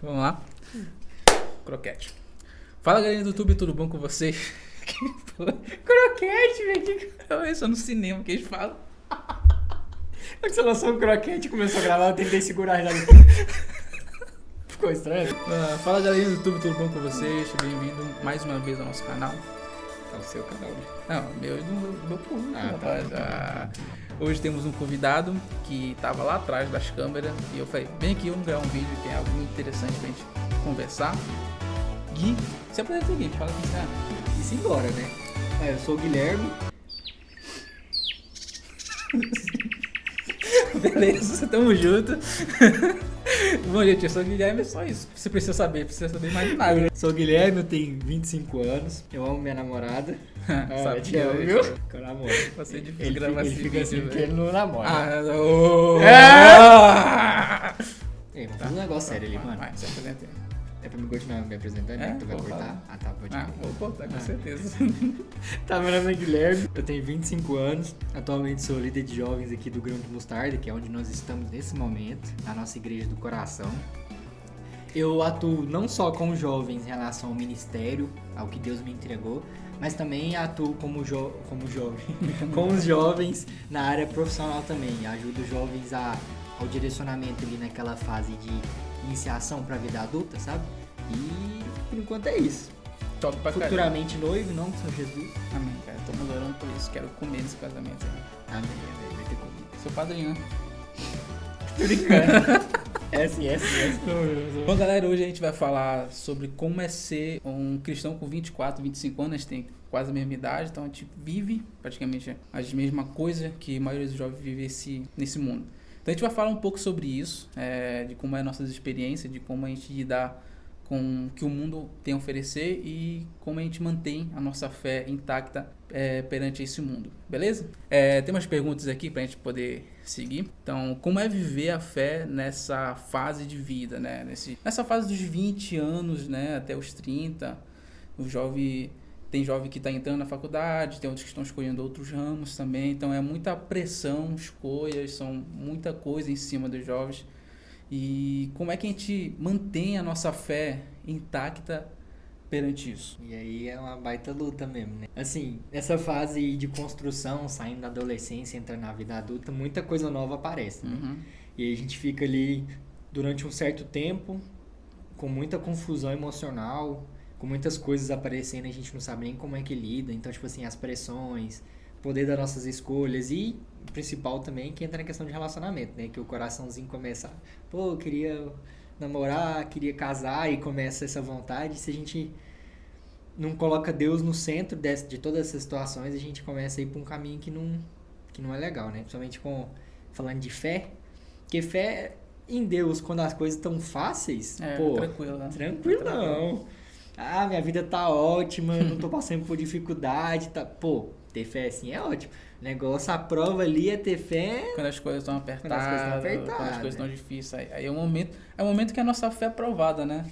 Vamos lá. Croquete. Fala, galerinha do YouTube, tudo bom com vocês? Croquete, velho. Isso é no cinema que eles falam. Quando você lançou um croquete e começou a gravar, eu tentei segurar a risada. Ficou estranho? Fala, galerinha do YouTube, tudo bom com vocês? Bem-vindo mais uma vez ao nosso canal. É o seu canal, né? Não, meu e do meu público, tá. rapaz. Hoje temos um convidado que estava lá atrás das câmeras e eu falei, vem aqui, vamos gravar um vídeo que é algo muito interessante pra gente conversar. Gui, se apresenta aqui, fala quem você é. E simbora, né? Eu sou o Guilherme. Beleza, tamo junto. Bom, gente, eu sou o Guilherme, é só isso. Você precisa saber mais nada, né? Sou o Guilherme, eu tenho 25 anos. Eu amo minha namorada. Sabe, te amo, viu? Que eu namoro. Vai ser difícil Ele gravar fica esse assim vídeo, porque velho. ele não namora. Ei, vamos fazer um negócio sério ali, mano. Vai, se apresenta aí. É pra me continuar me apresentando, né? Tu vai vou cortar? falar. Ah, tá, pode crer. Vou cortar, com certeza. Tá, meu nome é Guilherme, eu tenho 25 anos, atualmente sou líder de jovens aqui do Grão de Mostarda, que é onde nós estamos nesse momento, na nossa Igreja do Coração. Eu atuo não só com jovens em relação ao ministério, ao que Deus me entregou, mas também atuo como jovem, com os jovens na área profissional também. Ajudo os jovens ao direcionamento ali naquela fase de iniciação para a vida adulta, sabe? E por enquanto é isso. Top pra caralho. Futuramente noivo, não São Jesus. Amém, cara. Tô orando por isso. Quero comer nesse casamento aí. Amém, vai ter comigo. Sou padrinho, né? Tô brincando. É sim. Bom, galera, hoje a gente vai falar sobre como é ser um cristão com 24, 25 anos. A gente tem quase a mesma idade, então a gente vive praticamente as mesmas coisas que a maioria dos jovens vive nesse mundo. Então a gente vai falar um pouco sobre isso, de como é nossas experiências, de como a gente lidar com o que o mundo tem a oferecer e como a gente mantém a nossa fé intacta perante esse mundo, beleza? Tem umas perguntas aqui pra gente poder seguir. Então, como é viver a fé nessa fase de vida, né? Nessa fase dos 20 anos, né, até os 30, tem jovem que está entrando na faculdade, tem outros que estão escolhendo outros ramos também, então é muita pressão, escolhas, são muita coisa em cima dos jovens. E como é que a gente mantém a nossa fé intacta perante isso? E aí é uma baita luta mesmo, né? Assim, nessa fase de construção, saindo da adolescência, entrando na vida adulta, muita coisa nova aparece, né? Uhum. E aí a gente fica ali durante um certo tempo com muita confusão emocional, com muitas coisas aparecendo, a gente não sabe nem como é que lida. Então, tipo assim, as pressões, poder das nossas escolhas e o principal também que entra na questão de relacionamento, né? Que o coraçãozinho começa, pô, eu queria namorar, queria casar, e começa essa vontade. Se a gente não coloca Deus no centro de todas essas situações, a gente começa a ir para um caminho que não é legal, né? Principalmente falando de fé, porque fé em Deus, quando as coisas estão fáceis, pô, tranquilo, né? Tranquilão. Ah, minha vida tá ótima, não tô passando por dificuldade, tá... Pô, ter fé assim é ótimo. O negócio, a prova ali é ter fé... Quando as coisas estão apertadas, quando as coisas estão difíceis. Aí é o momento que a nossa fé é provada, né?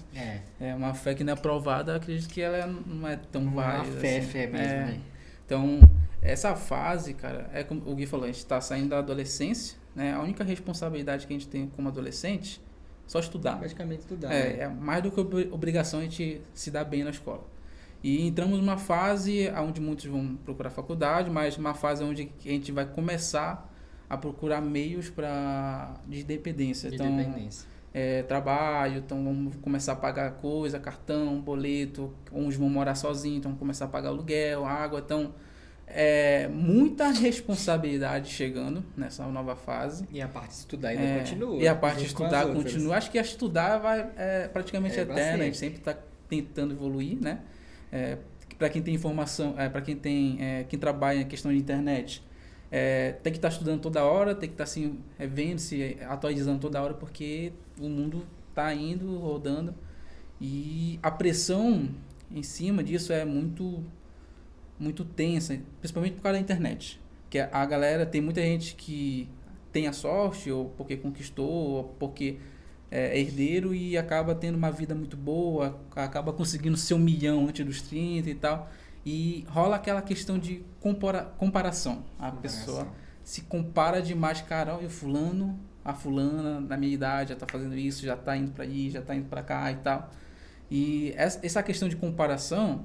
É uma fé que não é provada, eu acredito que ela não é tão válida. Uma fé, assim. fé mesmo, né? Então, essa fase, cara, é como o Gui falou, a gente tá saindo da adolescência, né? A única responsabilidade que a gente tem como adolescente é só estudar. Praticamente estudar. É mais do que obrigação a gente se dar bem na escola. E entramos numa fase onde muitos vão procurar faculdade, mas uma fase onde a gente vai começar a procurar meios de dependência. Trabalho, então vamos começar a pagar coisa, cartão, boleto, uns vão morar sozinhos, então vamos começar a pagar aluguel, água, então muita responsabilidade chegando nessa nova fase. E a parte de estudar ainda continua. E a parte de estudar continua. Acho que a estudar praticamente eterna, a gente sempre está tentando evoluir, né? Para quem tem informação, para quem quem trabalha em questão de internet, tem que estar estudando toda hora, tem que estar assim, vendo, se atualizando toda hora, porque o mundo está indo, rodando, e a pressão em cima disso é muito, muito tensa, principalmente por causa da internet. Que a galera, tem muita gente que tem a sorte, ou porque conquistou, ou porque é herdeiro e acaba tendo uma vida muito boa, acaba conseguindo ser 1 milhão antes dos 30 e tal. E rola aquela questão de comparação. A pessoa se compara demais, cara, olha, fulano a fulana na minha idade já tá fazendo isso, já tá indo para aí, já tá indo para cá e tal. E essa questão de comparação,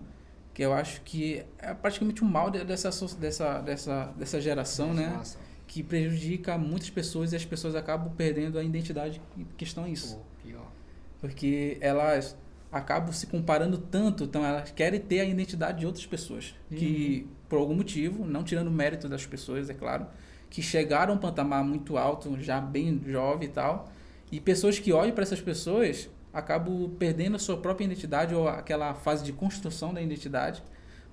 que eu acho que é praticamente um mal dessa geração, né? Que prejudica muitas pessoas e as pessoas acabam perdendo a identidade em questão a isso. Pior. Porque elas acabam se comparando tanto, então elas querem ter a identidade de outras pessoas. Que, por algum motivo, não tirando o mérito das pessoas, é claro, que chegaram a um patamar muito alto, já bem jovem e tal, e pessoas que olham para essas pessoas acabam perdendo a sua própria identidade ou aquela fase de construção da identidade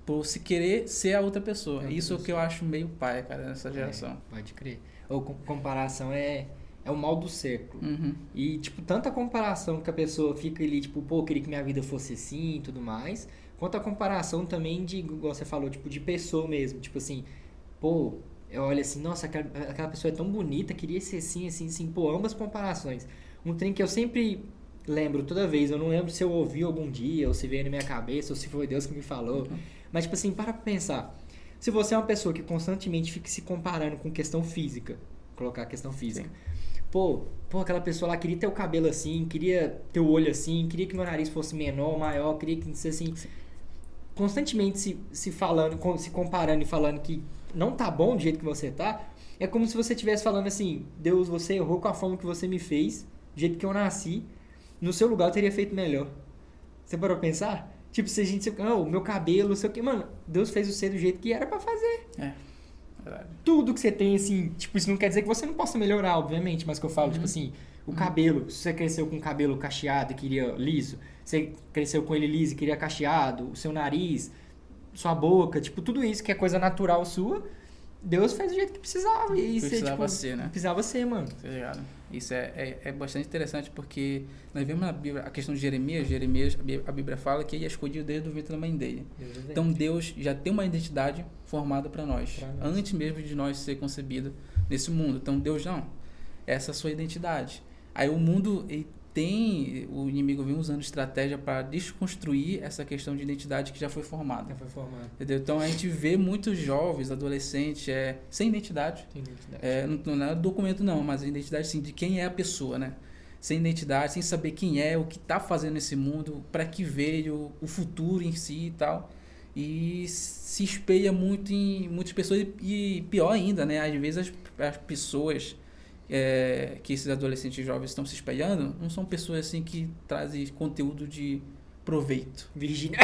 por se querer ser a outra pessoa. Isso é o que eu acho meio paia, cara, nessa geração. Pode crer. Ou comparação é o mal do século. E, tipo, tanta comparação que a pessoa fica ali, tipo, pô, eu queria que minha vida fosse assim e tudo mais, quanto a comparação também de, igual você falou, tipo, de pessoa mesmo. Tipo assim, pô, eu olho assim, nossa, aquela pessoa é tão bonita, queria ser assim, assim, assim. Pô, ambas comparações. Um trem que eu sempre lembro toda vez, eu não lembro se eu ouvi algum dia, ou se veio na minha cabeça, ou se foi Deus que me falou. Mas, tipo assim, para pensar. Se você é uma pessoa que constantemente fica se comparando com questão física, colocar a questão física. Sim. Pô, aquela pessoa lá queria ter o cabelo assim, queria ter o olho assim, queria que meu nariz fosse menor, maior, queria que fosse assim. Sim. Constantemente se falando, se comparando e falando que não tá bom do jeito que você tá, é como se você estivesse falando assim, Deus, você errou com a forma que você me fez, do jeito que eu nasci, no seu lugar eu teria feito melhor. Você parou pra pensar? Tipo, se a gente... o meu cabelo, sei o que... Mano, Deus fez você do jeito que era pra fazer. Verdade. Tudo que você tem, assim... Tipo, isso não quer dizer que você não possa melhorar, obviamente. Mas que eu falo, tipo assim... O cabelo. Se você cresceu com o cabelo cacheado e queria liso... Você cresceu com ele liso e queria cacheado... O seu nariz... Sua boca... Tipo, tudo isso que é coisa natural sua... Deus fez do jeito que precisava. E precisava ser, né? Precisava ser, mano. Tá ligado? Isso é bastante interessante porque nós vemos na Bíblia a questão de Jeremias, a Bíblia fala que ele é escolhido desde o ventre da mãe dele. Então Deus já tem uma identidade formada para nós, antes mesmo de nós ser concebido nesse mundo. Então Deus, não, essa é a sua identidade. Aí o mundo o inimigo vem usando estratégia para desconstruir essa questão de identidade que já foi formada. Entendeu? Então a gente vê muitos jovens, adolescentes, sem identidade. Não é documento não, mas a identidade sim, de quem é a pessoa, né? Sem identidade, sem saber quem é, o que está fazendo nesse mundo, para que veio, o futuro em si e tal. E se espelha muito em muitas pessoas e pior ainda, né? Às vezes as pessoas... que esses adolescentes jovens estão se espelhando, não são pessoas assim que trazem conteúdo de proveito. Virgínia.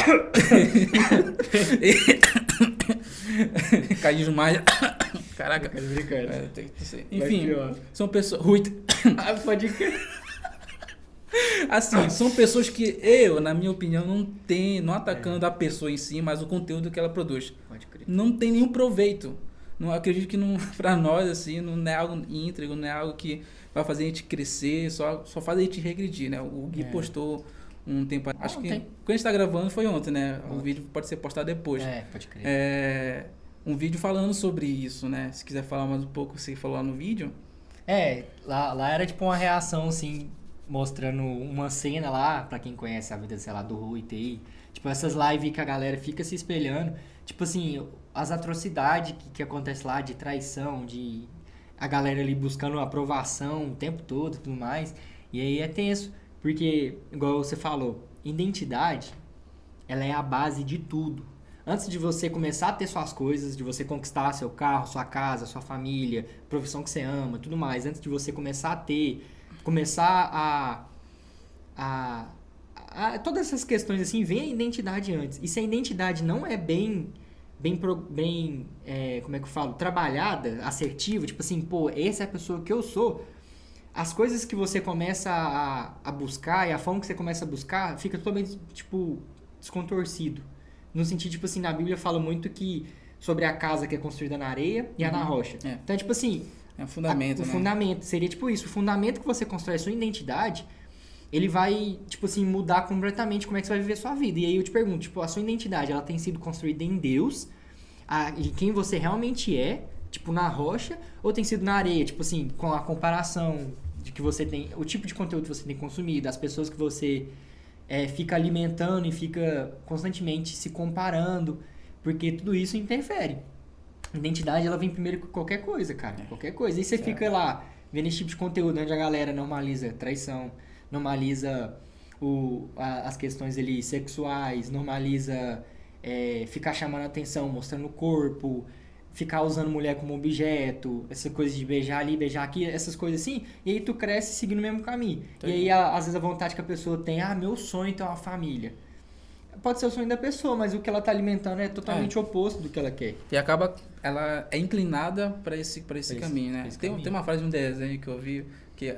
Caís mais. Caraca. Enfim, são pessoas. Pode crer. Assim, são pessoas que na minha opinião, não atacando a pessoa em si, mas o conteúdo que ela produz. Pode crer. Não tem nenhum proveito. Não acredito que para nós assim não é algo íntegro, não é algo que vai fazer a gente crescer, só faz a gente regredir, né? O Gui postou um tempo, acho que quando a gente tá gravando foi ontem, né? O vídeo pode ser postado depois. Pode crer. Um vídeo falando sobre isso, né? Se quiser falar mais um pouco, você falou lá no vídeo. Lá era tipo uma reação assim, mostrando uma cena lá, pra quem conhece a vida, sei lá, do Rui TI. Tipo, essas lives que a galera fica se espelhando. Tipo assim, as atrocidades que acontece lá, de traição, de a galera ali buscando aprovação o tempo todo e tudo mais. E aí é tenso, porque, igual você falou, identidade, ela é a base de tudo. Antes de você começar a ter suas coisas, de você conquistar seu carro, sua casa, sua família, profissão que você ama, tudo mais, antes de você começar a todas essas questões assim, vem a identidade antes. E se a identidade não é bem como é que eu falo, trabalhada, assertiva, tipo assim, pô, essa é a pessoa que eu sou, as coisas que você começa a buscar e a forma que você começa a buscar fica totalmente, tipo, descontorcido. No sentido, tipo assim, na Bíblia fala muito que sobre a casa que é construída na areia e na rocha. Então, tipo assim... É um fundamento, o fundamento, seria tipo isso, o fundamento que você constrói a sua identidade, ele vai, tipo assim, mudar completamente como é que você vai viver a sua vida. E aí eu te pergunto, tipo, a sua identidade, ela tem sido construída em Deus, de quem você realmente é, tipo, na rocha, ou tem sido na areia, tipo assim, com a comparação de que você tem, o tipo de conteúdo que você tem consumido, as pessoas que você fica alimentando e fica constantemente se comparando, porque tudo isso interfere. A identidade, ela vem primeiro que qualquer coisa, cara, qualquer coisa. E você fica lá vendo esse tipo de conteúdo onde a galera normaliza traição, normaliza as questões ali sexuais, normaliza ficar chamando atenção, mostrando o corpo, ficar usando mulher como objeto, essa coisa de beijar ali, beijar aqui, essas coisas assim, e aí tu cresce seguindo o mesmo caminho. E aí, às vezes, a vontade que a pessoa tem, meu sonho é ter uma família. Pode ser o sonho da pessoa, mas o que ela tá alimentando é totalmente oposto do que ela quer. E acaba, ela é inclinada para esse caminho, né? Tem uma frase de um desenho que eu vi, que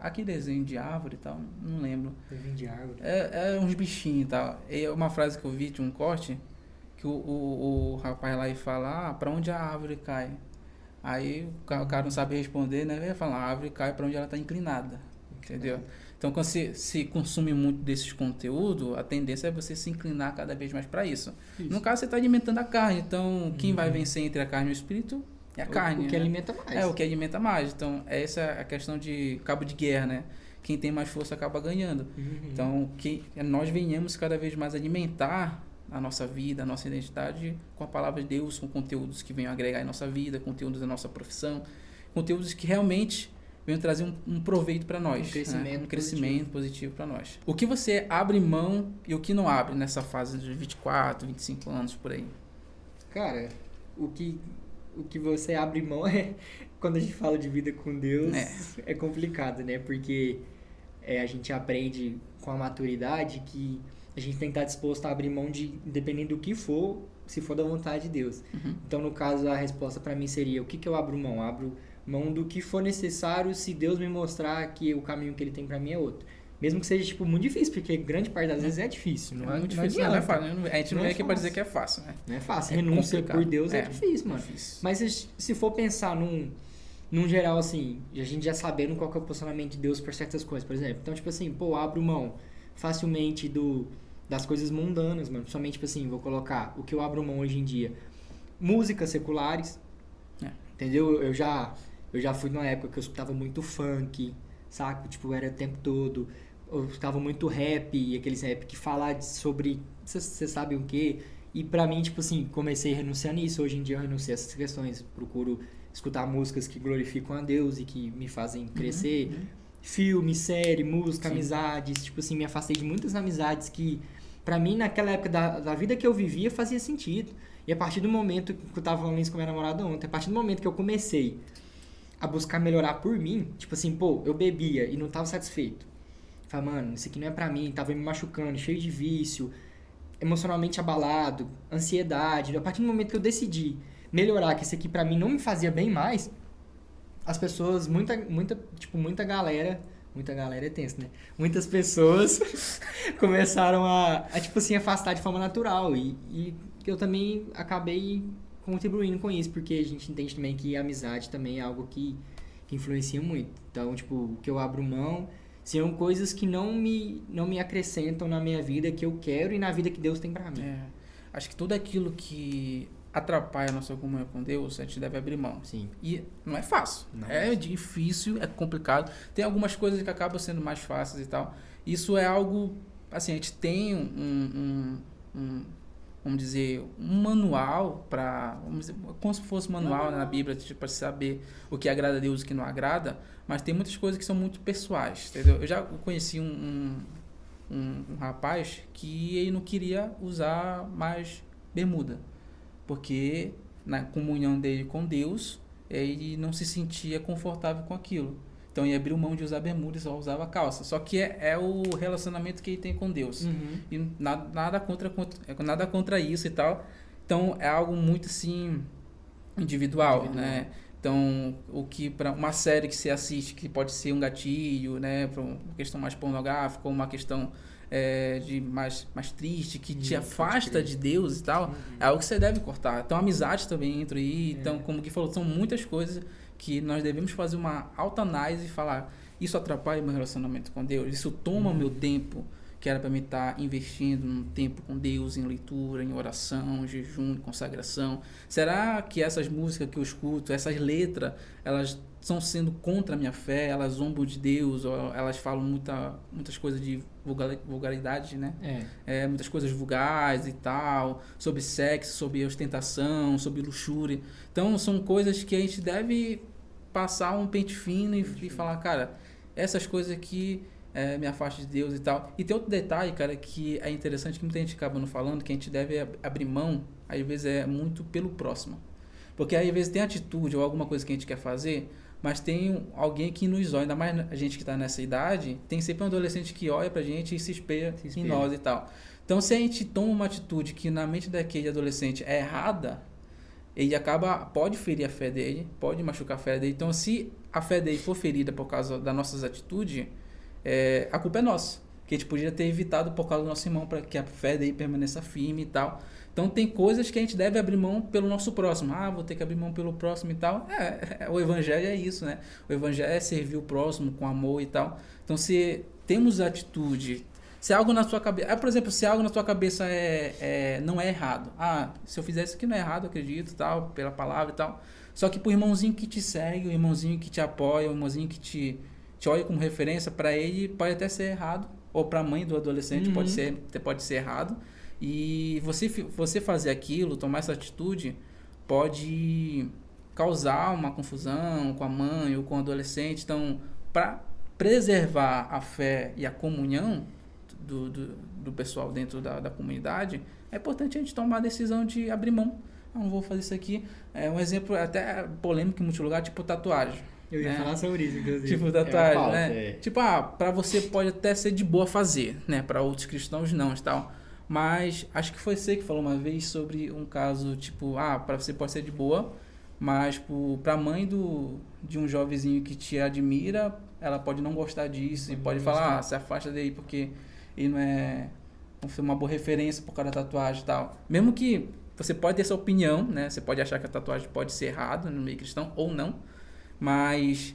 aqui desenho de árvore e tal, não lembro. Desenho de árvore. É uns bichinhos e tal. E uma frase que eu vi de um corte, que o rapaz lá fala, pra onde a árvore cai? Aí o cara não sabe responder, né? Ele fala, a árvore cai pra onde ela tá inclinada, entendeu? Então, quando se consome muito desses conteúdos, a tendência é você se inclinar cada vez mais para isso. No caso, você está alimentando a carne. Então, quem vai vencer entre a carne e o espírito é a carne. O que alimenta mais. O que alimenta mais. Então, essa é a questão de cabo de guerra, né? Quem tem mais força acaba ganhando. Então, que nós venhamos cada vez mais alimentar a nossa vida, a nossa identidade com a palavra de Deus, com conteúdos que venham agregar em nossa vida, conteúdos da nossa profissão, conteúdos que realmente venham trazer um proveito para nós. Um crescimento positivo para nós. O que você abre mão e o que não abre nessa fase de 24, 25 anos, por aí? Cara, o que você abre mão quando a gente fala de vida com Deus, é complicado, né? Porque a gente aprende com a maturidade que a gente tem que estar disposto a abrir mão de, independente do que for, se for da vontade de Deus. Então, no caso, a resposta para mim seria, o que eu abro mão? Abro mão do que for necessário se Deus me mostrar que o caminho que Ele tem para mim é outro. Mesmo que seja, tipo, muito difícil, porque grande parte das vezes é difícil. Não é muito difícil, não é fácil. A gente não é aqui para dizer que é fácil, né? Não é fácil. Renúncia por Deus é difícil, mano. Mas se for pensar num geral, assim, a gente já sabendo qual que é o posicionamento de Deus por certas coisas, por exemplo. Então, tipo assim, abro mão facilmente das coisas mundanas, mano. Somente, tipo assim, vou colocar o que eu abro mão hoje em dia. Músicas seculares, entendeu? Eu já fui numa época que eu escutava muito funk, saca? Tipo, era o tempo todo. Eu escutava muito rap, e aqueles rap que falam sobre... Você sabe o quê? E pra mim, tipo assim, comecei a renunciar nisso. Hoje em dia eu renuncio a essas questões. Procuro escutar músicas que glorificam a Deus e que me fazem crescer. Filme, série, música, amizades. Tipo assim, me afastei de muitas amizades que, pra mim, naquela época da vida que eu vivia, fazia sentido. E a partir do momento que eu tava falando isso com a minha namorada ontem, a partir do momento que eu comecei a buscar melhorar por mim, tipo assim, eu bebia e não tava satisfeito. Falei, mano, isso aqui não é pra mim, tava me machucando, cheio de vício, emocionalmente abalado, ansiedade. A partir do momento que eu decidi melhorar, que isso aqui pra mim não me fazia bem mais, as pessoas, muita galera é tenso, né? Muitas pessoas começaram a tipo assim, afastar de forma natural e eu também acabei contribuindo com isso, porque a gente entende também que a amizade também é algo que influencia muito. Então, tipo, o que eu abro mão são coisas que não me acrescentam na minha vida, que eu quero e na vida que Deus tem pra mim. Acho que tudo aquilo que atrapalha a nossa comunhão com Deus, a gente deve abrir mão. Sim. E não é fácil. É difícil, é complicado. Tem algumas coisas que acabam sendo mais fáceis e tal. Isso é algo... Assim, a gente tem vamos dizer, um manual para... Como se fosse um manual na Bíblia para saber o que agrada a Deus e o que não agrada. Mas tem muitas coisas que são muito pessoais, entendeu? Eu já conheci um rapaz que ele não queria usar mais bermuda. Porque na comunhão dele com Deus, ele não se sentia confortável com aquilo. Então ele abriu mão de usar bermuda e só usava calça. Só que é o relacionamento que ele tem com Deus. E nada contra isso e tal. Então é algo muito assim individual, né? Então, o que para uma série que você assiste que pode ser um gatilho, né, para uma questão mais pornográfica, ou uma questão de mais triste, que te afasta de Deus e tal, é algo que você deve cortar. Então, a amizade também entra aí. Então, como que falou, são muitas coisas que nós devemos fazer uma autoanálise e falar, isso atrapalha meu relacionamento com Deus, isso toma meu tempo, que era para mim estar investindo um tempo com Deus, em leitura, em oração, em jejum, em consagração. Será que essas músicas que eu escuto, essas letras, elas estão sendo contra a minha fé, elas zombam de Deus, ou elas falam muitas coisas de vulgaridade, né? Muitas coisas vulgares e tal, sobre sexo, sobre ostentação, sobre luxúria. Então, são coisas que a gente deve passar um pente fino e falar, cara, essas coisas aqui me afastam de Deus e tal. E tem outro detalhe, cara, que é interessante, que muita gente acaba não falando, que a gente deve abrir mão, às vezes é muito pelo próximo. Porque às vezes tem atitude ou alguma coisa que a gente quer fazer, mas tem alguém que nos olha, ainda mais a gente que está nessa idade, tem sempre um adolescente que olha pra gente e se espelha em nós e tal. Então, se a gente toma uma atitude que na mente daquele adolescente é errada, ele pode ferir a fé dele, pode machucar a fé dele. Então, se a fé dele for ferida por causa das nossas atitudes, a culpa é nossa. Que a gente podia ter evitado por causa do nosso irmão, para que a fé dele permaneça firme e tal. Então, tem coisas que a gente deve abrir mão pelo nosso próximo. Vou ter que abrir mão pelo próximo e tal. O evangelho é isso, né? O evangelho é servir o próximo com amor e tal. Então, se temos atitude... Se algo na sua cabeça... por exemplo, se algo na sua cabeça não é errado. Se eu fizer isso aqui não é errado, eu acredito, tal, pela palavra e tal. Só que pro irmãozinho que te segue, o irmãozinho que te apoia, o irmãozinho que te olha como referência, para ele pode até ser errado. Ou para a mãe do adolescente pode ser errado. E você fazer aquilo, tomar essa atitude, pode causar uma confusão com a mãe ou com o adolescente. Então, para preservar a fé e a comunhão do pessoal dentro da comunidade, é importante a gente tomar a decisão de abrir mão. Não vou fazer isso aqui. É um exemplo até polêmico em muitos lugares, tipo tatuagem. Eu ia falar sobre isso, inclusive. Tipo tatuagem, né? Tipo, pra você pode até ser de boa fazer, né? Pra outros cristãos não e tal. Mas acho que foi você que falou uma vez sobre um caso, tipo, pra você pode ser de boa, mas pra mãe de um jovenzinho que te admira, ela pode não gostar disso e pode falar, se afasta daí porque ele não é uma boa referência por causa da tatuagem e tal. Mesmo que você pode ter essa opinião, né? Você pode achar que a tatuagem pode ser errada no meio cristão ou não, mas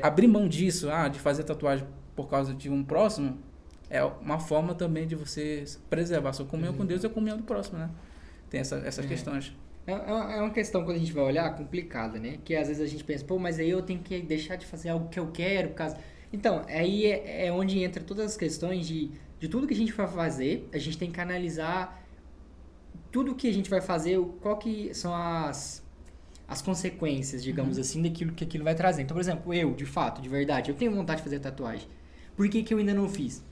abrir mão disso, de fazer tatuagem por causa de um próximo, é uma forma também de você preservar a sua comunhão com Deus e a comunhão do próximo, né? Tem essas questões. É uma questão, quando a gente vai olhar, complicada, né? Que às vezes a gente pensa, mas aí eu tenho que deixar de fazer algo que eu quero, por causa... Então, aí é onde entra todas as questões de tudo que a gente vai fazer, a gente tem que analisar tudo que a gente vai fazer, qual que são as consequências, digamos assim, daquilo que aquilo vai trazer. Então, por exemplo, eu, de fato, de verdade, eu tenho vontade de fazer tatuagem. Por que eu ainda não fiz?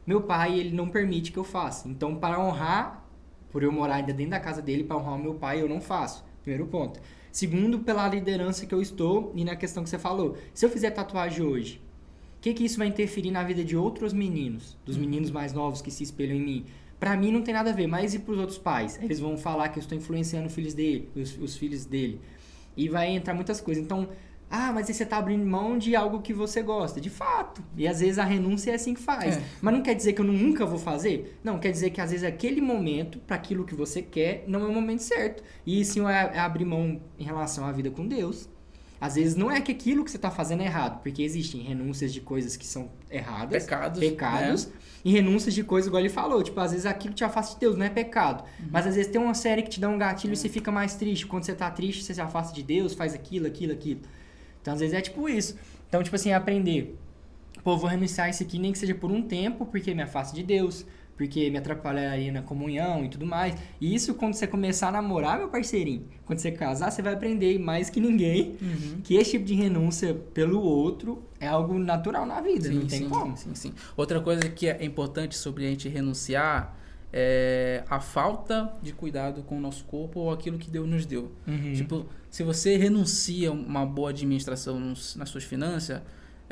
Meu pai, ele não permite que eu faça. Então, para honrar, por eu morar ainda dentro da casa dele, para honrar o meu pai, eu não faço. Primeiro ponto. Segundo, pela liderança que eu estou e na questão que você falou. Se eu fizer tatuagem hoje, o que isso vai interferir na vida de outros meninos, dos meninos mais novos que se espelham em mim? Pra mim não tem nada a ver, mas e pros outros pais? Eles vão falar que eu estou influenciando os filhos dele. E vai entrar muitas coisas. Então, mas aí você tá abrindo mão de algo que você gosta. De fato. E às vezes a renúncia é assim que faz. Mas não quer dizer que eu nunca vou fazer? Não, quer dizer que às vezes aquele momento, para aquilo que você quer, não é o momento certo. E sim é abrir mão em relação à vida com Deus. Às vezes não é que aquilo que você está fazendo é errado, porque existem renúncias de coisas que são erradas, pecados e renúncias de coisas, igual ele falou, tipo, às vezes aquilo que te afasta de Deus não é pecado, mas às vezes tem uma série que te dá um gatilho e você fica mais triste. Quando você está triste, você se afasta de Deus, faz aquilo. Então, às vezes é tipo isso. Então, tipo assim, aprender. Vou renunciar isso aqui, nem que seja por um tempo, porque me afasta de Deus, porque me atrapalharia na comunhão e tudo mais. E isso, quando você começar a namorar, meu parceirinho, quando você casar, você vai aprender mais que ninguém que esse tipo de renúncia pelo outro é algo natural na vida, não tem como. Sim. Outra coisa que é importante sobre a gente renunciar é a falta de cuidado com o nosso corpo ou aquilo que Deus nos deu. Tipo, se você renuncia uma boa administração nas suas finanças,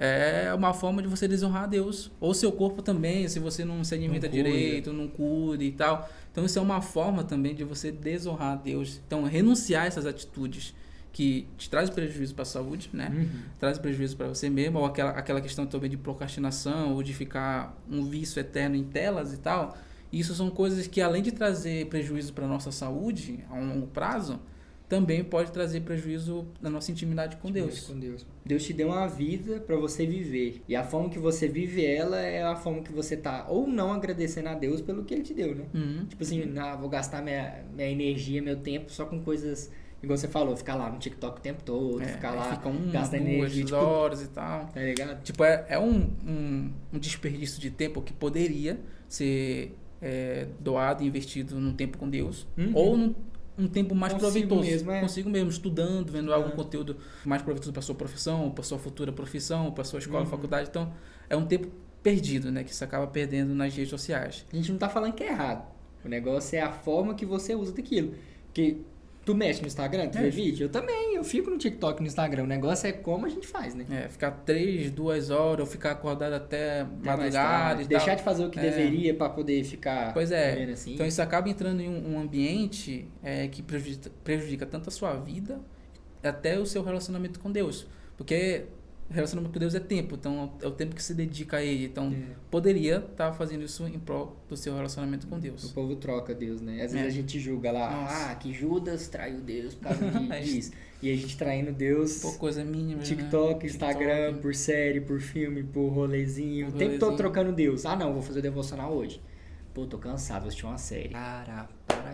é uma forma de você desonrar a Deus. Ou seu corpo também, se você não se alimenta direito, não cuida e tal. Então, isso é uma forma também de você desonrar a Deus. Então, renunciar a essas atitudes que te trazem prejuízo para a saúde, né? Traz prejuízo para você mesmo, ou aquela questão também de procrastinação, ou de ficar um vício eterno em telas e tal. Isso são coisas que, além de trazer prejuízo para a nossa saúde a um longo prazo, também pode trazer prejuízo na nossa intimidade com Deus. Deus te deu uma vida para você viver. E a forma que você vive ela é a forma que você tá ou não agradecendo a Deus pelo que Ele te deu, né? Tipo assim, vou gastar minha energia, meu tempo só com coisas... Igual você falou, ficar lá no TikTok o tempo todo, ficar lá gastando energia. 2 horas e tal. Tá ligado? Tipo, é um desperdício de tempo que poderia ser doado e investido num tempo com Deus. Ou um tempo mais proveitoso consigo mesmo, estudando, vendo algum Uhum. conteúdo mais proveitoso para sua profissão, para sua futura profissão, para sua escola, faculdade. Então, é um tempo perdido, né? Que você acaba perdendo nas redes sociais. A gente não tá falando que é errado. O negócio é a forma que você usa daquilo. Porque tu mexe no Instagram, tu vê vídeo? Eu também, eu fico no TikTok, no Instagram. O negócio é como a gente faz, né? Ficar 3, 2 horas, ou ficar acordado até mais madrugada tarde, e deixar tal. de fazer o que deveria pra poder ficar Pois é, vendo assim. então isso acaba entrando em um ambiente que prejudica tanto a sua vida, até o seu relacionamento com Deus. Porque relacionamento com Deus é tempo, então é o tempo que se dedica a Ele. Então, poderia estar fazendo isso em prol do seu relacionamento com O Deus. povo troca Deus, né? Às vezes a gente julga lá, que Judas traiu Deus por causa disso. E a gente traindo Deus Por coisa mínima, TikTok, né? Instagram, TikTok. por série, por filme, por rolezinho. O tempo todo trocando Deus. Ah, não, vou fazer o devocional hoje. Pô, tô cansado, vou assistir uma série. Para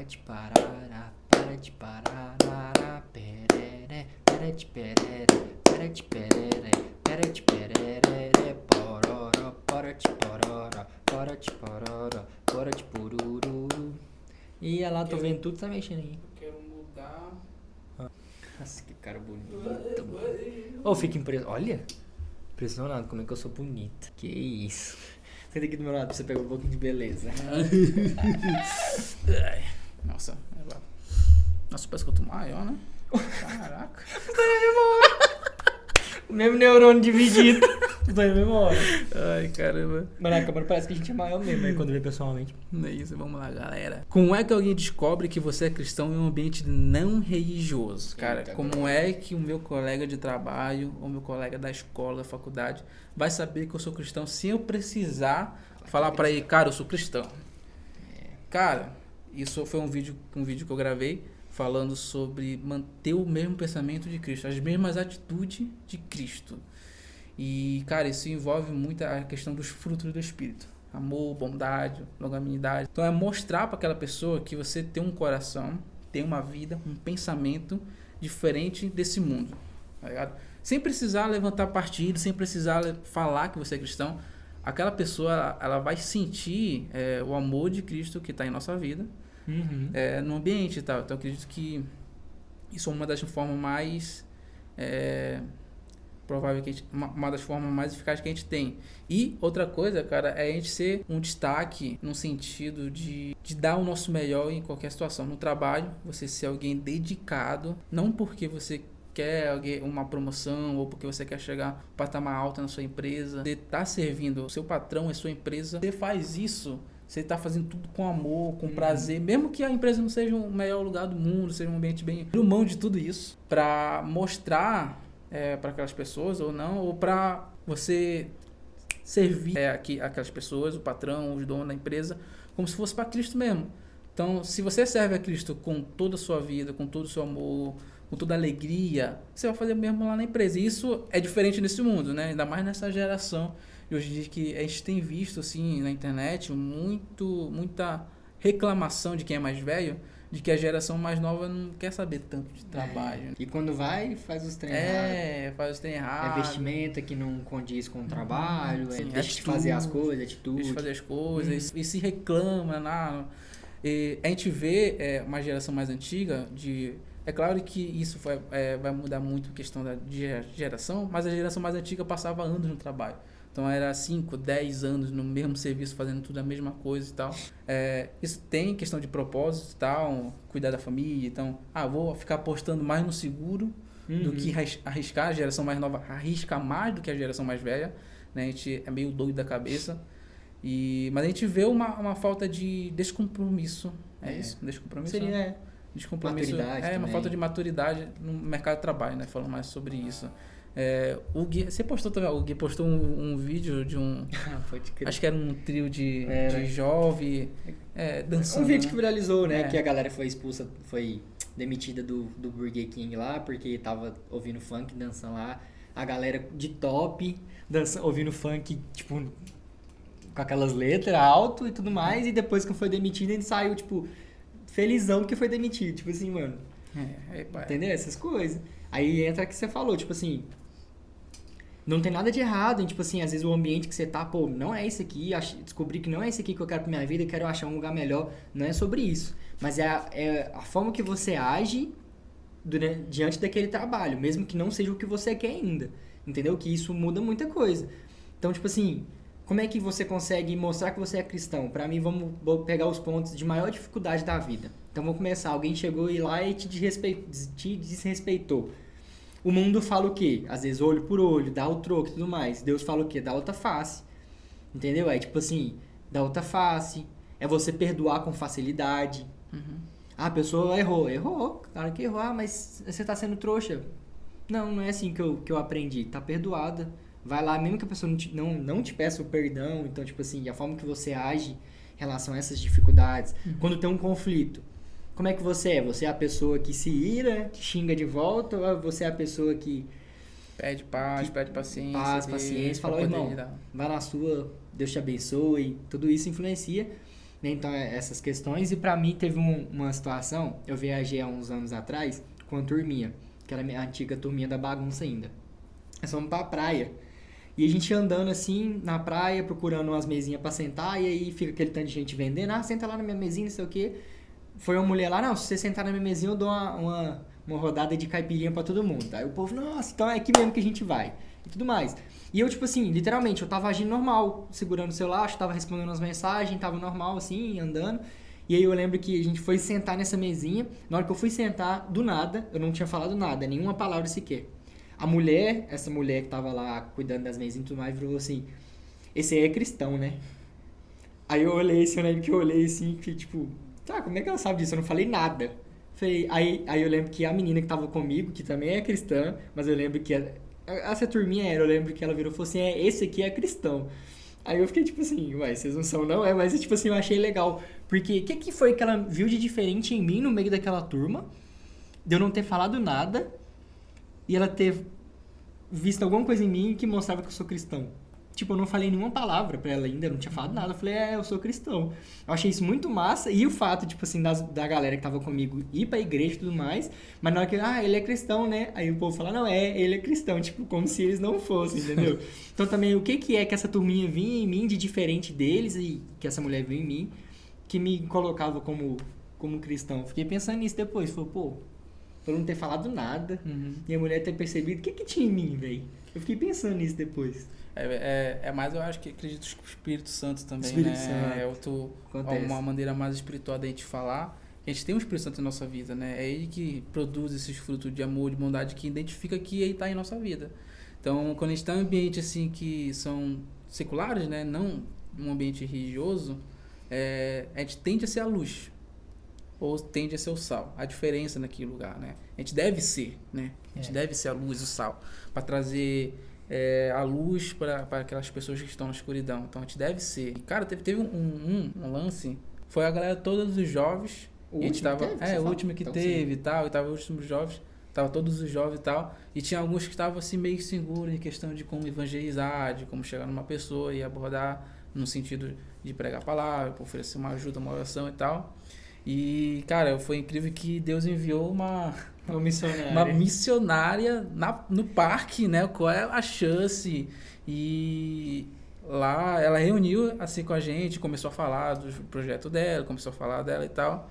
de parar, para de parar, perere, para de perere, para de perere, para de perere, pororó, para de pororó, para de pororó, para de pururu. E olha lá, tô vendo tudo, tá mexendo aí. Eu quero mudar. Nossa, que cara bonito. Ô, fica impressionado. Olha, impressionado como é que eu sou bonita. Que isso. Senta aqui do meu lado pra você pegar um pouquinho de beleza. Nossa, nossa, parece que eu tô maior, né? Caraca. O mesmo neurônio dividido. Tudo aí na mesma hora. Ai, caramba. Mas na câmera parece que a gente é maior mesmo, né? Quando vê pessoalmente. Não é isso, vamos lá, galera. Como é que alguém descobre que você é cristão em um ambiente não religioso? Cara, como é que o meu colega de trabalho ou meu colega da escola, da faculdade, vai saber que eu sou cristão sem eu precisar falar pra ele, cara, eu sou cristão? Cara, isso foi um vídeo que eu gravei falando sobre manter o mesmo pensamento de Cristo, as mesmas atitudes de Cristo. E, cara, isso envolve muito a questão dos frutos do Espírito. Amor, bondade, longanimidade. Então é mostrar para aquela pessoa que você tem um coração, tem uma vida, um pensamento diferente desse mundo. Tá ligado? Sem precisar levantar partido, sem precisar falar que você é cristão. Aquela pessoa, ela vai sentir o amor de Cristo que está em nossa vida, no ambiente e tal. Então eu acredito que isso é uma das formas mais provável que uma das formas mais eficazes que a gente tem. E outra coisa, cara, é a gente ser um destaque no sentido de dar o nosso melhor em qualquer situação. No trabalho, você ser alguém dedicado, não porque você quer uma promoção ou porque você quer chegar um patamar alto na sua empresa. Você está servindo o seu patrão, a sua empresa. Você faz isso, você está fazendo tudo com amor, com prazer, mesmo que a empresa não seja o melhor lugar do mundo, seja um ambiente bem... Abre mão de tudo isso para mostrar para aquelas pessoas ou não, ou para você servir aquelas pessoas, o patrão, os donos da empresa, como se fosse para Cristo mesmo. Então, se você serve a Cristo com toda a sua vida, com todo o seu amor, com toda a alegria, você vai fazer o mesmo lá na empresa. E isso é diferente nesse mundo, né? Ainda mais nessa geração de hoje em dia, que a gente tem visto assim na internet muita reclamação de quem é mais velho, de que a geração mais nova não quer saber tanto de trabalho. E quando vai, faz os treinos errados. Faz os treinos errados. É vestimenta que não condiz com o trabalho, Sim, deixa de fazer as coisas, atitude. Deixa de fazer as coisas e se reclama. E a gente vê uma geração mais antiga de... É claro que isso vai mudar muito a questão da geração, mas a geração mais antiga passava anos no trabalho. Então era 5, 10 anos no mesmo serviço, fazendo tudo a mesma coisa e tal. Isso tem questão de propósito e tal, cuidar da família. Então, vou ficar apostando mais no seguro do que arriscar. A geração mais nova arrisca mais do que a geração mais velha, né? A gente é meio doido da cabeça. Mas a gente vê uma falta de descompromisso. Isso? Descompromisso? Seria... Descompromisso. Uma falta de maturidade no mercado de trabalho, né? Falando mais sobre isso. O Gui, você postou também, o Gui postou um vídeo de um... acho que era um trio de jovem dançando. Um vídeo que viralizou, né? Que a galera foi expulsa, foi demitida do Burger King lá, porque tava ouvindo funk, dançando lá. A galera de top, ouvindo funk, tipo, com aquelas letras alto e tudo mais. E depois que foi demitido, ele saiu, tipo, felizão que foi demitido. Tipo assim, mano. Entendeu? Essas coisas. Aí entra o que você falou, tipo assim... Não tem nada de errado em, tipo assim, às vezes o ambiente que você tá, pô, não é esse aqui, descobri que não é esse aqui que eu quero pra minha vida, eu quero achar um lugar melhor. Não é sobre isso. Mas é a forma que você age diante daquele trabalho, mesmo que não seja o que você quer ainda. Entendeu? Que isso muda muita coisa. Então, tipo assim, como é que você consegue mostrar que você é cristão? Pra mim, vamos pegar os pontos de maior dificuldade da vida. Então, vamos começar. Alguém chegou lá e te desrespeitou. O mundo fala o quê? Às vezes olho por olho, dá o troco e tudo mais. Deus fala o quê? Dá outra face. Entendeu? É tipo assim, dá outra face. É você perdoar com facilidade. Ah, a pessoa errou. Claro que errou. Ah, mas você tá sendo trouxa. Não é assim que eu aprendi. Tá perdoada. Vai lá, mesmo que a pessoa não te peça o perdão. Então, tipo assim, a forma que você age em relação a essas dificuldades. Quando tem um conflito. Como é que você é? Você é a pessoa que se ira, que xinga de volta, ou você é a pessoa que... Pede paz, pede paciência. Paz, paciência. Fala, irmão, vai na sua, Deus te abençoe. Tudo isso influencia, né? Então, essas questões. E pra mim, teve uma situação, eu viajei há uns anos atrás, com a turminha, que era a minha antiga turminha da bagunça ainda. Nós fomos pra praia. E a gente andando assim, na praia, procurando umas mesinhas pra sentar, e aí fica aquele tanto de gente vendendo. Ah, senta lá na minha mesinha, não sei o quê. Foi uma mulher lá, não, se você sentar na minha mesinha, eu dou uma rodada de caipirinha pra todo mundo. Aí o povo, nossa, então é aqui mesmo que a gente vai. E tudo mais. E eu, tipo assim, literalmente, eu tava agindo normal, segurando o celular, tava respondendo as mensagens, tava normal, assim, andando. E aí eu lembro que a gente foi sentar nessa mesinha. Na hora que eu fui sentar, do nada, eu não tinha falado nada, nenhuma palavra sequer. Essa mulher que tava lá cuidando das mesinhas e tudo mais, falou assim, esse aí é cristão, né? Aí eu olhei assim, eu lembro que eu olhei assim, que tipo... Tá, como é que ela sabe disso? Eu não falei nada. Aí eu lembro que a menina que tava comigo, que também é cristã, mas eu lembro que essa turminha eu lembro que ela virou e falou assim, esse aqui é cristão. Aí eu fiquei tipo assim, ué, vocês não são não? Mas tipo assim, eu achei legal. Porque o que foi que ela viu de diferente em mim no meio daquela turma, de eu não ter falado nada, e ela ter visto alguma coisa em mim que mostrava que eu sou cristão? Tipo, eu não falei nenhuma palavra pra ela ainda, eu não tinha falado nada. Eu falei, eu sou cristão. Eu achei isso muito massa. E o fato, tipo assim, da galera que tava comigo ir pra igreja e tudo mais. Mas na hora que, ele é cristão, né? Aí o povo fala, não, ele é cristão. Tipo, como se eles não fossem, entendeu? Então também, o que é que essa turminha vinha em mim de diferente deles e que essa mulher viu em mim, que me colocava como cristão? Fiquei pensando nisso depois. Falei, pô, por não ter falado nada e a mulher ter percebido, o que tinha em mim, velho? Eu fiquei pensando nisso depois. É mais, eu acho que acredito que o Espírito Santo também, Espírito né? Santo. Uma maneira mais espiritual da gente falar. A gente tem um Espírito Santo em nossa vida, né? É ele que produz esses frutos de amor, de bondade, que identifica que ele está em nossa vida. Então, quando a gente está em um ambiente assim que são seculares, né? Não um ambiente religioso, a gente tende a ser a luz. Ou tende a ser o sal. A diferença naquele lugar, né? A gente deve ser, né? A gente deve ser a luz e o sal. Para trazer... a luz para aquelas pessoas que estão na escuridão. Então a gente deve ser. E, cara, teve um lance. Foi a galera todos os jovens. O último que teve e tal. E tava os últimos jovens. Tava todos os jovens e tal. E tinha alguns que estavam assim meio seguros em questão de como evangelizar, de como chegar numa pessoa e abordar no sentido de pregar a palavra, oferecer uma ajuda, uma oração e tal. E, cara, foi incrível que Deus enviou uma missionária no parque, né? Qual é a chance? E lá ela reuniu assim com a gente, começou a falar do projeto dela, começou a falar dela e tal.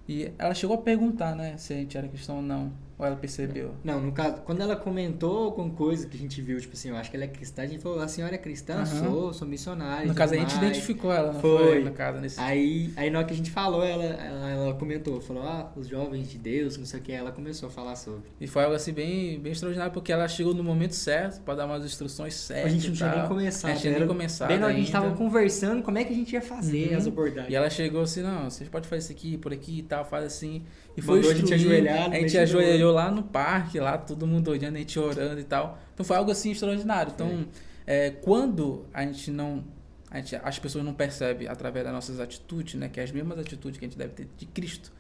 E ela chegou a perguntar, né, se a gente era cristão ou não. Ou ela percebeu? Não, no caso, quando ela comentou com coisa que a gente viu, tipo assim, eu acho que ela é cristã, a gente falou, a senhora é cristã? Sou missionária. No caso, a gente identificou ela, não foi? No caso, nesse... Aí na hora que a gente falou, ela comentou, falou, os jovens de Deus, não sei o que, ela começou a falar sobre. E foi algo assim bem, bem extraordinário, porque ela chegou no momento certo, para dar umas instruções certas. A gente não tinha nem começado. A gente tinha nem começado. Bem na hora que a gente tava conversando, como é que a gente ia fazer as abordagens. E ela chegou assim, não, vocês podem fazer isso aqui, por aqui e tal, faz assim. E foi a gente ajoelhar. A gente ajoelhou lá no parque, lá todo mundo olhando, a gente orando e tal. Então foi algo assim extraordinário. Então, quando as pessoas não percebem através das nossas atitudes, né, que é as mesmas atitudes que a gente deve ter de Cristo,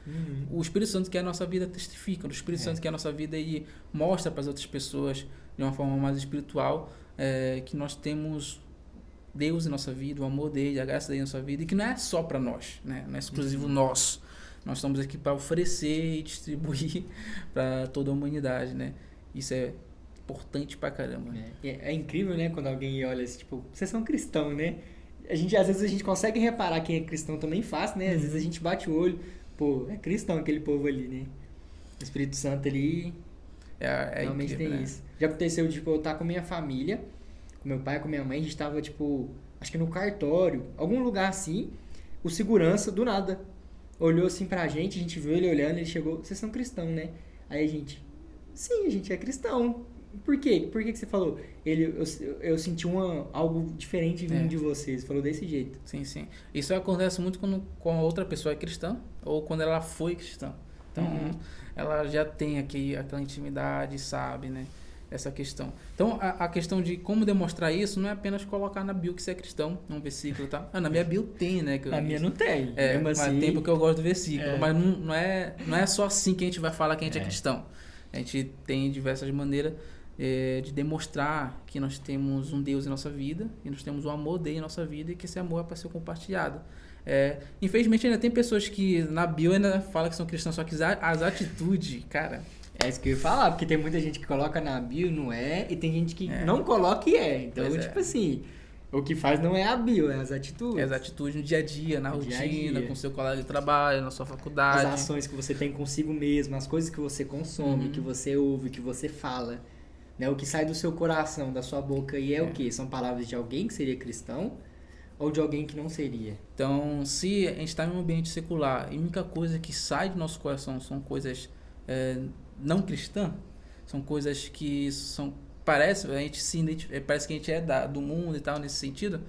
o Espírito Santo que é a nossa vida testifica, o Espírito Santo que é a nossa vida e mostra para as outras pessoas de uma forma mais espiritual que nós temos Deus em nossa vida, o amor dele, a graça dele em nossa vida, e que não é só para nós, né, não é exclusivo nosso. Nós estamos aqui para oferecer e distribuir para toda a humanidade, né? Isso é importante pra caramba. É incrível, né, quando alguém olha assim, tipo, vocês são cristãos, né? Às vezes a gente consegue reparar quem é cristão também fácil, né? Às vezes a gente bate o olho, pô, é cristão aquele povo ali, né? O Espírito Santo ali realmente incrível, tem né? isso. Já aconteceu, tipo, eu estar com minha família, com meu pai, com minha mãe, a gente tava, tipo, acho que no cartório, algum lugar assim, o segurança, do nada, olhou assim pra gente, a gente viu ele olhando, ele chegou, vocês são cristãos, né? Aí a gente, sim, a gente é cristão. Por quê? Por que você falou? Eu senti algo diferente vindo de vocês. Falou desse jeito. Sim, sim. Isso acontece muito quando a outra pessoa é cristã ou quando ela foi cristã. Então, ela já tem aquela intimidade, sabe, né? Essa questão. Então, a questão de como demonstrar isso não é apenas colocar na bio que você é cristão, num versículo, tá? Na minha bio tem, né? Na minha não tem. Mas assim, tem porque eu gosto do versículo. Mas não é só assim que a gente vai falar que a gente é cristão. A gente tem diversas maneiras de demonstrar que nós temos um Deus em nossa vida e nós temos o amor dele em nossa vida e que esse amor é para ser compartilhado. Infelizmente ainda tem pessoas que na bio ainda falam que são cristãos, só que as atitudes, cara... É isso que eu ia falar, porque tem muita gente que coloca na bio não é, e tem gente que não coloca e é. Então, assim, o que faz não é a bio, é as atitudes. É as atitudes no dia a dia, na rotina, com seu colega de trabalho, na sua faculdade. As ações que você tem consigo mesmo, as coisas que você consome, que você ouve, que você fala. Né? O que sai do seu coração, da sua boca, e o quê? São palavras de alguém que seria cristão ou de alguém que não seria? Então, se a gente está em um ambiente secular e a única coisa que sai do nosso coração são coisas não cristãs, são coisas que parece que a gente é do mundo e tal, nesse sentido,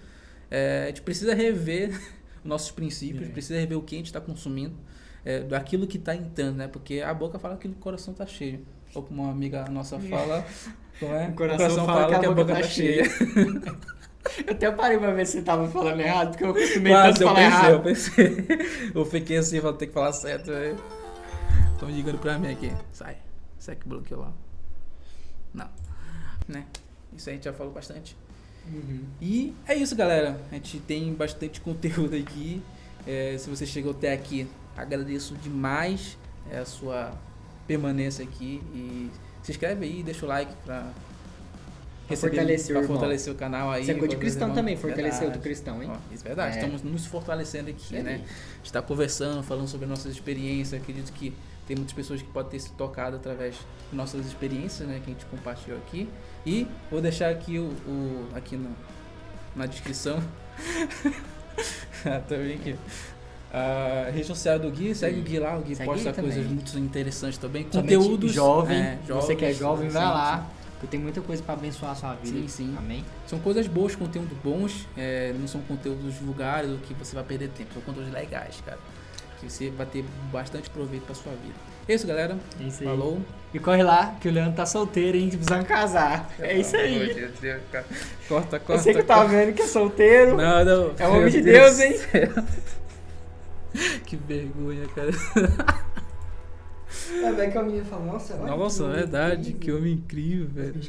a gente precisa rever os nossos princípios, precisa rever o que a gente está consumindo, daquilo que está entrando, né? Porque a boca fala que o coração está cheio. Ou como uma amiga nossa fala, como é? O coração fala que a boca tá cheia. Eu até parei pra ver se você tava falando errado, porque eu costumei tanto falar errado. Eu pensei. Eu fiquei assim, vou ter que falar certo. Estão ligando pra mim aqui. Sai que bloqueou lá. Não. Né? Isso a gente já falou bastante. E é isso, galera. A gente tem bastante conteúdo aqui. Se você chegou até aqui, agradeço demais a sua permanência aqui. E se inscreve aí, deixa o like pra fortalecer o canal aí. Você é coisa de cristão também, fortalecer outro cristão, hein? Isso é verdade, estamos nos fortalecendo aqui, né? A gente tá conversando, falando sobre nossas experiências. Acredito que tem muitas pessoas que podem ter se tocado através de nossas experiências, né? Que a gente compartilhou aqui. E vou deixar aqui aqui na descrição. Também aqui. A rede social do Gui, segue o Gui lá, o Gui posta coisas muito interessantes também. Conteúdos jovem, você que é jovem, vai lá. Porque tem muita coisa para abençoar a sua vida. Sim. Amém? São coisas boas, conteúdos bons. Não são conteúdos vulgares ou que você vai perder tempo. São conteúdos legais, cara. Que você vai ter bastante proveito pra sua vida. É isso, galera. Isso aí. Falou. E corre lá, que o Leandro tá solteiro, hein? Precisando casar. É isso aí. Meu Deus, cara. Corta. Eu sei que tá vendo que é solteiro. Não. É um homem de Deus, hein? Que vergonha, cara. É que a menina fala, nossa, é verdade. Que homem incrível, velho.